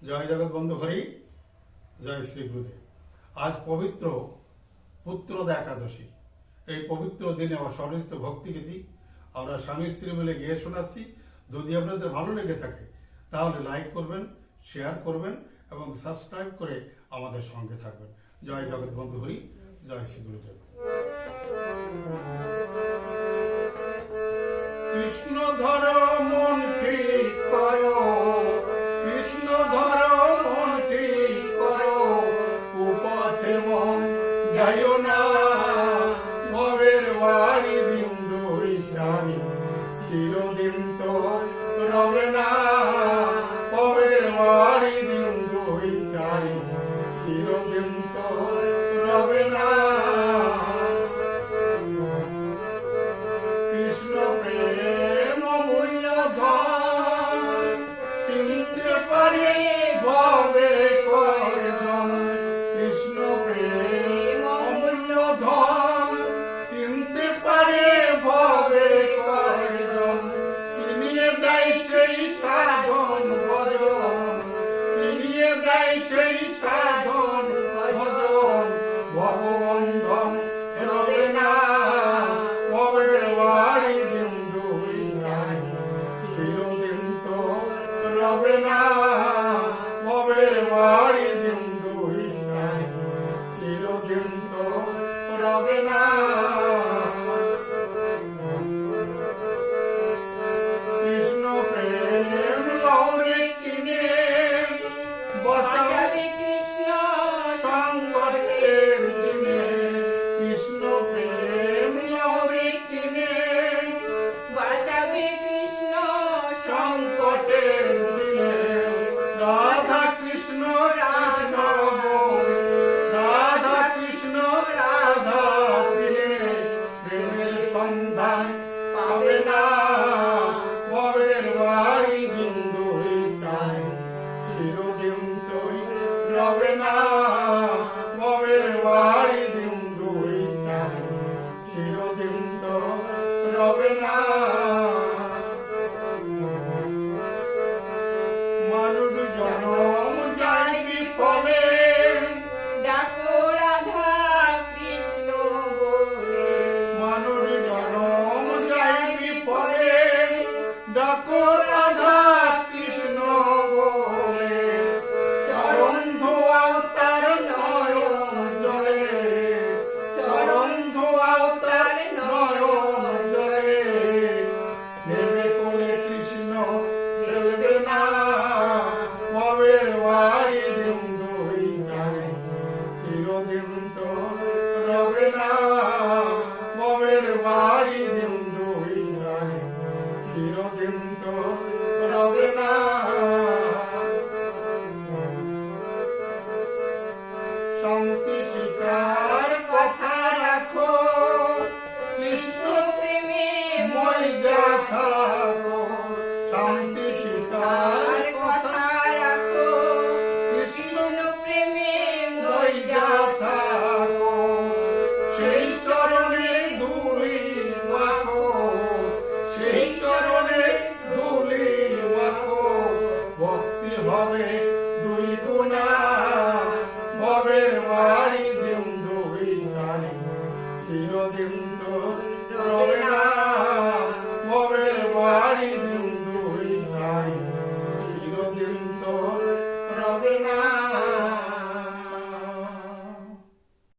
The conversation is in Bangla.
জয় জগৎ বন্ধু হরি, জয় শ্রী গুরুদেব। আজ পবিত্র পুত্রদা একাদশী। এই পবিত্র দিনে আমার স্বরচিত ভক্তিগীতি আমরা স্বামী স্ত্রী মিলে গিয়ে শোনাচ্ছি। যদি আপনাদের ভালো লেগে থাকে তাহলে লাইক করবেন, শেয়ার করবেন এবং সাবস্ক্রাইব করে আমাদের সঙ্গে থাকবেন। জয় জগৎ বন্ধু হরি, জয় শ্রী গুরুদেব। কৃষ্ণ ধর মন ঠিক করো, কৃষ্ণ ধর মন ঠিক করো, কুপথে মন যাইও না, ভবের বাড়ি দিন দুই চারি, চিরদিন তো রবে না, ভবের বাড়ি দিন দুই চারি, চিরদিন তো রবে না। কৃষ্ণ প্রেম মূল্য ধন, চিনতে পারে ভবে কয়জন। কৃষ্ণ প্রেম মূল্য ধন, চিনতে পারে ভবে কয়জন। চিনিয়ে দেয় সেই সাধন ভজন, চিনিয়ে দেয় সেই সাধন ভজন। ভগবন্ধন রবে না, ভবের বাড়ি দিন দুই চারি, চিরদিন তো রবে না, ভবের বাড়ি দিন দুই চারি, চিরদিন তো রবে না। কৃষ্ণ প্রেম লৌরে কিনে বাঁচাবে কৃষ্ণ সংকটের দিনে। কৃষ্ণ প্রেম লৌরে কিনে বাঁচাবে কৃষ্ণ সংকটের দিনে। রাধা কৃষ্ণ কৃষ্ণ বল, রাধা কৃষ্ণ রাধা বিনে প্রেমের সন্ধান পাবে না, ভবের বাড়ি দিন দুই চারি, চিরদিন তুই রবে না, ভবের বাড়ি দিন দুই চারি, চিরদিন তো রবে না। মানব জনম যায় বিফলে, ডাকো রাধা কৃষ্ণ বলে। মানব জনম যায় বিফলে, ডাকো রাধা কৃষ্ণ বলে। চরণ ধোয়াও তার নয়ন জলে, চরণ ধোয়াও তার নয়ন জলে। নেবে কোলে কৃষ্ণ ফেলবে না, ভবের বাড়ি দিন দুই চারি, চিরদিন তো রবে না, ভবের বাড়ি দিন দুই চারি, চিরদিন তো রবে না। শান্তি শিকার কথা রাখো, কৃষ্ণ প্রেমে মই যা থাকো। শান্তি শিকার কথা রাখো, কৃষ্ণ কৃষ্ণ প্রেমে মই যা থাকো। সেই চরণে ধুলি মাখো, সেই চরণে ধুলি মাখো। ভক্তি হবে দুই গুণা, ভবের বাড়ি দিন দুই চারি, চিরদিন তো রবে না, ভবের বাড়ি দিন দুই চারি, চিরদিন তো রবে না।